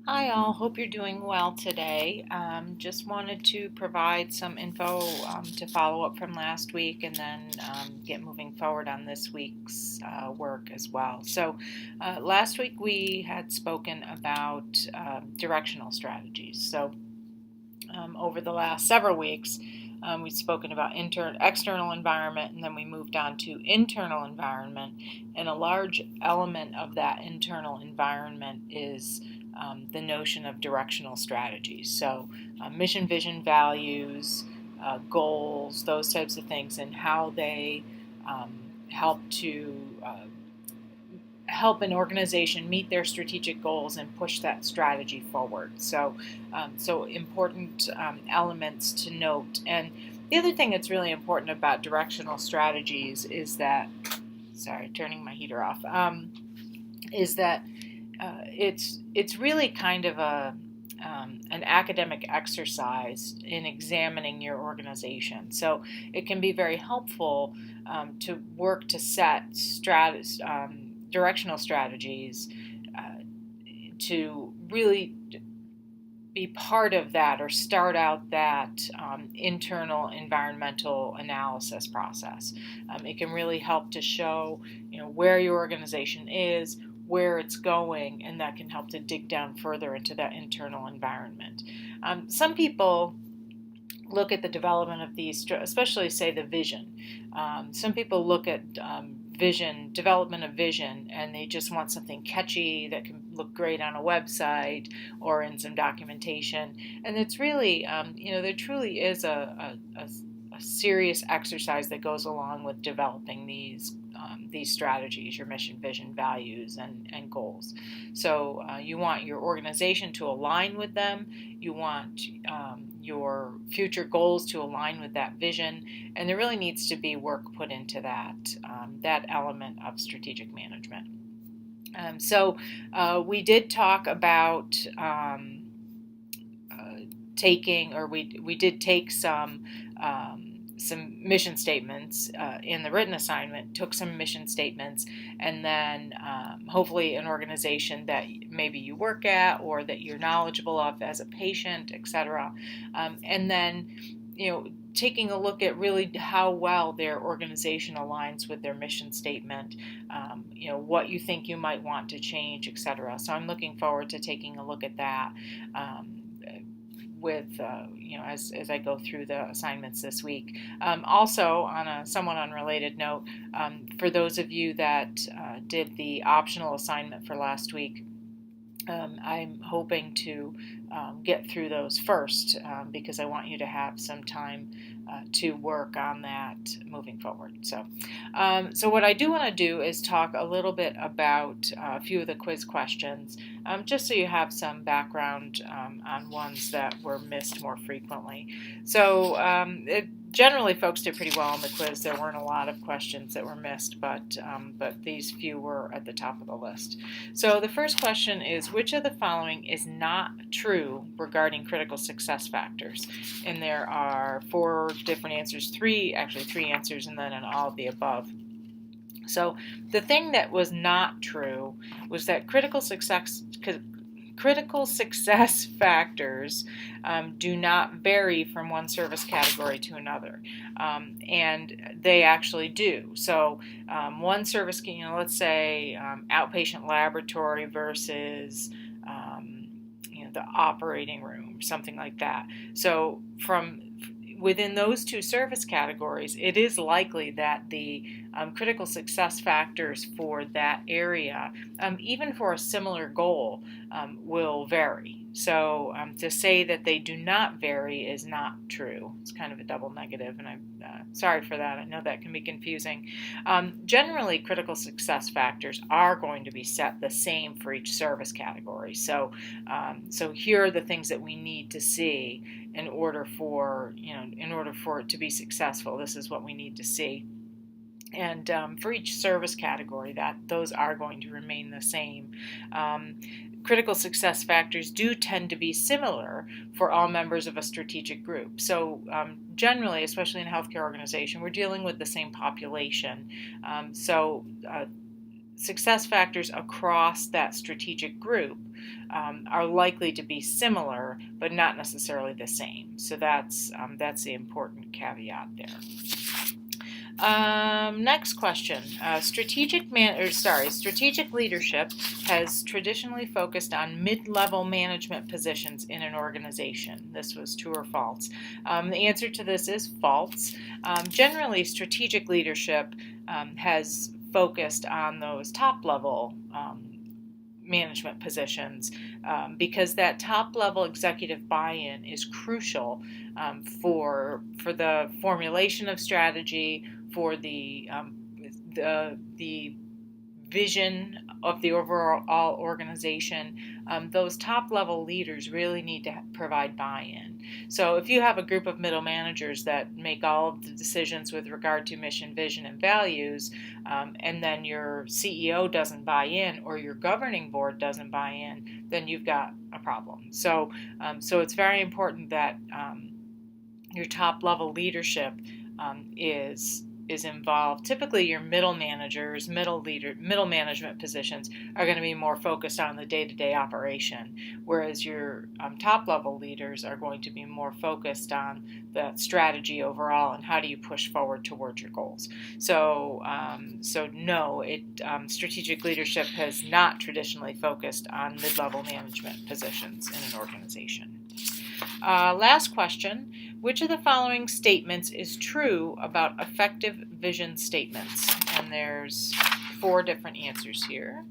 Hi, all. Hope you're doing well today. Just wanted to provide some info to follow up from last week and then get moving forward on this week's work as well. Last week we had spoken about directional strategies. Over the last several weeks, we've spoken about external environment, and then we moved on to internal environment. And a large element of that internal environment is the notion of directional strategies. Mission, vision, values, goals, those types of things, and how they help to help an organization meet their strategic goals and push that strategy forward. So important elements to note. And the other thing that's really important about directional strategies is that, sorry, turning my heater off, is that it's really kind of an academic exercise in examining your organization. So it can be very helpful to work to set directional strategies to really be part of that or start out that internal environmental analysis process. It can really help to show, where your organization is, where it's going, and that can help to dig down further into that internal environment. Some people look at the development of these, especially say the vision. Some people look at development of vision, and they just want something catchy that can look great on a website or in some documentation. And it's really, there truly is a serious exercise that goes along with developing these strategies, your mission, vision, values, and goals. So you want your organization to align with them. You want your future goals to align with that vision, and there really needs to be work put into that element of strategic management. We did talk about we did take some mission statements in the written assignment, took some mission statements, and then hopefully an organization that maybe you work at or that you're knowledgeable of as a patient, etc. And then, taking a look at really how well their organization aligns with their mission statement, what you think you might want to change, etc. So I'm looking forward to taking a look at that. As I go through the assignments this week. Also, on a somewhat unrelated note, for those of you that did the optional assignment for last week, I'm hoping to get through those first because I want you to have some time to work on that moving forward. So what I do want to do is talk a little bit about a few of the quiz questions, just so you have some background on ones that were missed more frequently. Generally, folks did pretty well on the quiz. There weren't a lot of questions that were missed, but these few were at the top of the list. So the first question is, which of the following is not true regarding critical success factors? And there are four different answers, three answers, and then an all of the above. So the thing that was not true was that critical success factors do not vary from one service category to another, and they actually do. So one service, let's say outpatient laboratory versus the operating room, something like that. So from within those two service categories, it is likely that the critical success factors for that area, even for a similar goal, will vary. So to say that they do not vary is not true. It's kind of a double negative, and I'm sorry for that. I know that can be confusing. Generally, critical success factors are going to be set the same for each service category. So here are the things that we need to see in order for it to be successful. This is what we need to see. And for each service category, those are going to remain the same. Critical success factors do tend to be similar for all members of a strategic group. So generally, especially in a healthcare organization, we're dealing with the same population. Success factors across that strategic group are likely to be similar, but not necessarily the same. So that's the important caveat there. Next question. Strategic leadership has traditionally focused on mid-level management positions in an organization. This was true or false? The answer to this is false. Generally, strategic leadership has focused on those top-level management positions because that top-level executive buy-in is crucial for the formulation of strategy, for the vision of the overall organization. Those top-level leaders really need to provide buy-in. So if you have a group of middle managers that make all of the decisions with regard to mission, vision, and values, and then your CEO doesn't buy in or your governing board doesn't buy in, then you've got a problem. So it's very important that your top-level leadership is involved. Typically, your middle managers, middle management positions are going to be more focused on the day-to-day operation, whereas your top-level leaders are going to be more focused on the strategy overall and how do you push forward towards your goals. So no, strategic leadership has not traditionally focused on mid-level management positions in an organization. Last question. Which of the following statements is true about effective vision statements? And there's 4 different answers here.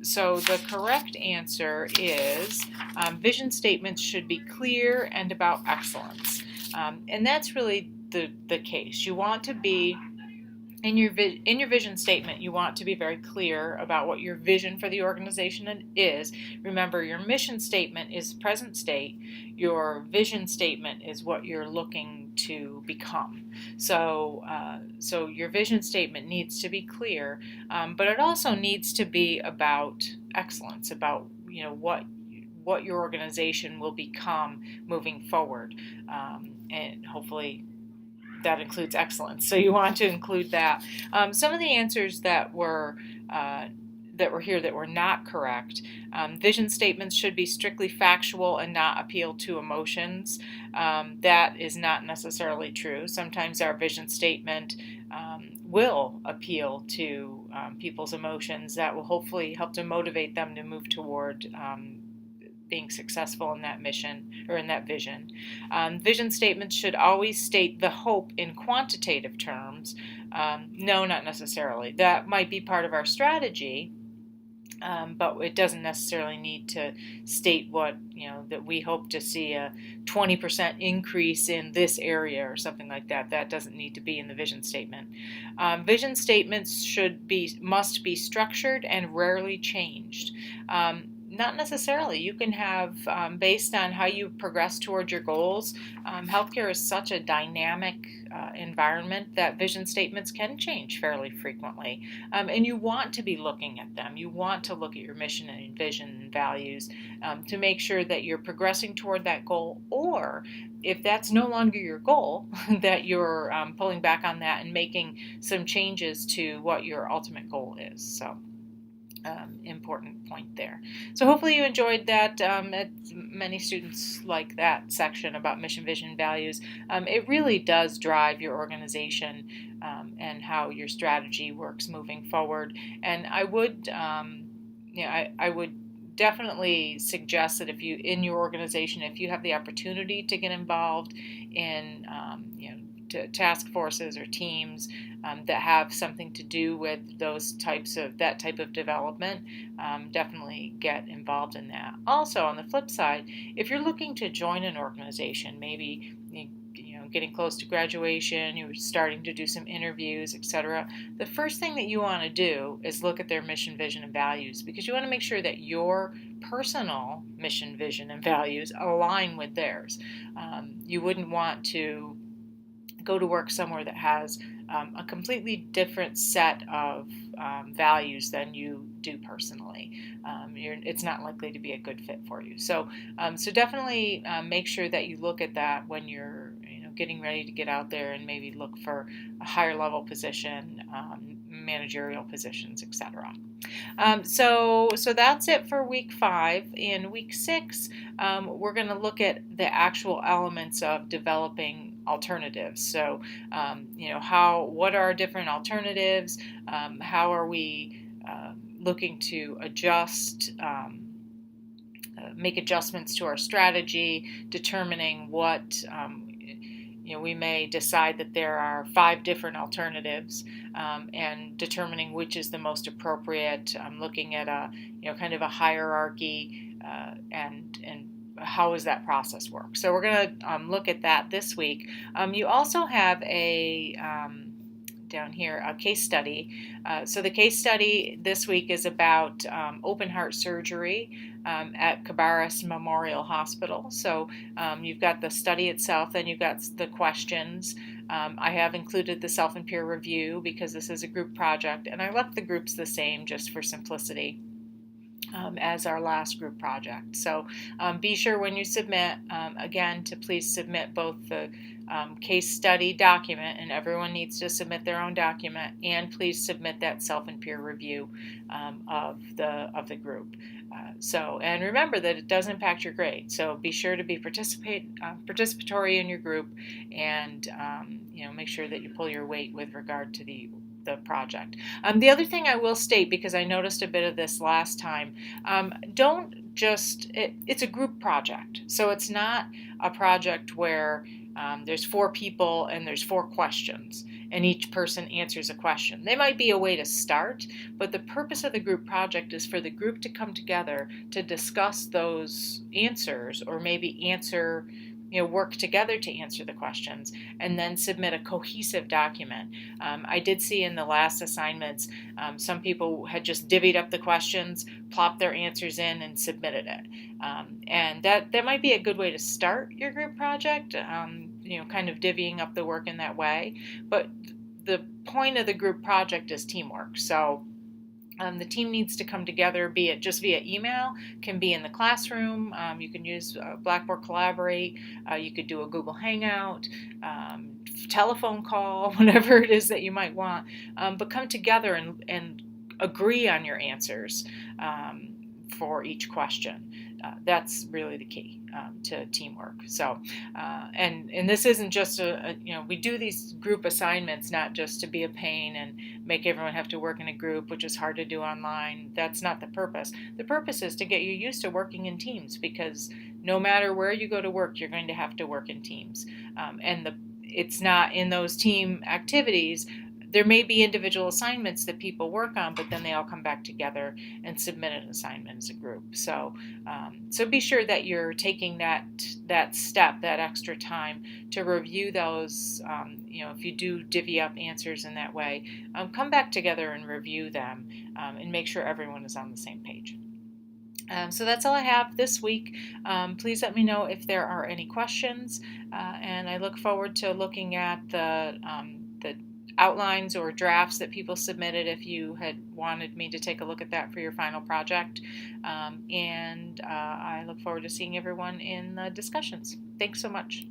So the correct answer is vision statements should be clear and about excellence. And that's really the case. You want to be in your vision statement, you want to be very clear about what your vision for the organization is. Remember, your mission statement is present state. Your vision statement is what you're looking to become. So your vision statement needs to be clear, but it also needs to be about excellence, about what your organization will become moving forward, and hopefully that includes excellence. So you want to include that. Some of the answers that were here that were not correct. Vision statements should be strictly factual and not appeal to emotions. That is not necessarily true. Sometimes our vision statement will appeal to people's emotions. That will hopefully help to motivate them to move toward being successful in that mission or in that vision. Vision statements should always state the hope in quantitative terms. No, not necessarily. That might be part of our strategy, but it doesn't necessarily need to state that we hope to see a 20% increase in this area or something like that. That doesn't need to be in the vision statement. Vision statements must be structured and rarely changed. Not necessarily. You can have, based on how you progress towards your goals, healthcare is such a dynamic environment that vision statements can change fairly frequently. And you want to be looking at them. You want to look at your mission and vision and values to make sure that you're progressing toward that goal, or if that's no longer your goal, that you're pulling back on that and making some changes to what your ultimate goal is. So. Important point there. So hopefully you enjoyed that. Many students like that section about mission, vision, values. It really does drive your organization and how your strategy works moving forward. And I would, I would definitely suggest that if you, in your organization, if you have the opportunity to get involved in, task forces or teams that have something to do with that type of development, definitely get involved in that. Also, on the flip side, if you're looking to join an organization, maybe getting close to graduation, you're starting to do some interviews, etc., the first thing that you want to do is look at their mission, vision, and values, because you want to make sure that your personal mission, vision, and values align with theirs. You wouldn't want to go to work somewhere that has a completely different set of values than you do personally. It's not likely to be a good fit for you. So definitely make sure that you look at that when you're getting ready to get out there and maybe look for a higher level position. managerial positions, etc. So that's it for week 5. In week 6, we're going to look at the actual elements of developing alternatives. So, what are different alternatives? How are we looking to adjust? Make adjustments to our strategy, determining what we may decide that there are 5 different alternatives, and determining which is the most appropriate. Looking at a kind of a hierarchy, and how does that process work. So we're going to look at that this week. You also have a down here a case study. So the case study this week is about open heart surgery at Cabarrus Memorial Hospital. So you've got the study itself, then you've got the questions. I have included the self and peer review because this is a group project, and I left the groups the same just for simplicity. As our last group project. So be sure when you submit, again, to please submit both the case study document, and everyone needs to submit their own document, and please submit that self and peer review of the group. And remember that it does impact your grade. So be sure to be participatory in your group, and make sure that you pull your weight with regard to the project. The other thing I will state, because I noticed a bit of this last time, it's a group project. So it's not a project where there's 4 people and there's 4 questions and each person answers a question. They might be a way to start, but the purpose of the group project is for the group to come together to discuss those answers, or maybe work together to answer the questions, and then submit a cohesive document. I did see in the last assignments, some people had just divvied up the questions, plopped their answers in, and submitted it. And that might be a good way to start your group project, kind of divvying up the work in that way. But the point of the group project is teamwork. So the team needs to come together, be it just via email, can be in the classroom. You can use Blackboard Collaborate. You could do a Google Hangout, telephone call, whatever it is that you might want. But come together and agree on your answers for each question. That's really the key to teamwork. So, and this isn't just we do these group assignments not just to be a pain and make everyone have to work in a group, which is hard to do online. That's not the purpose. The purpose is to get you used to working in teams, because no matter where you go to work, you're going to have to work in teams. It's not in those team activities. There may be individual assignments that people work on, but then they all come back together and submit an assignment as a group. So be sure that you're taking that step, that extra time to review those. If you do divvy up answers in that way, come back together and review them, and make sure everyone is on the same page. So that's all I have this week. Please let me know if there are any questions, and I look forward to looking at the outlines or drafts that people submitted if you had wanted me to take a look at that for your final project. And I look forward to seeing everyone in the discussions. Thanks so much.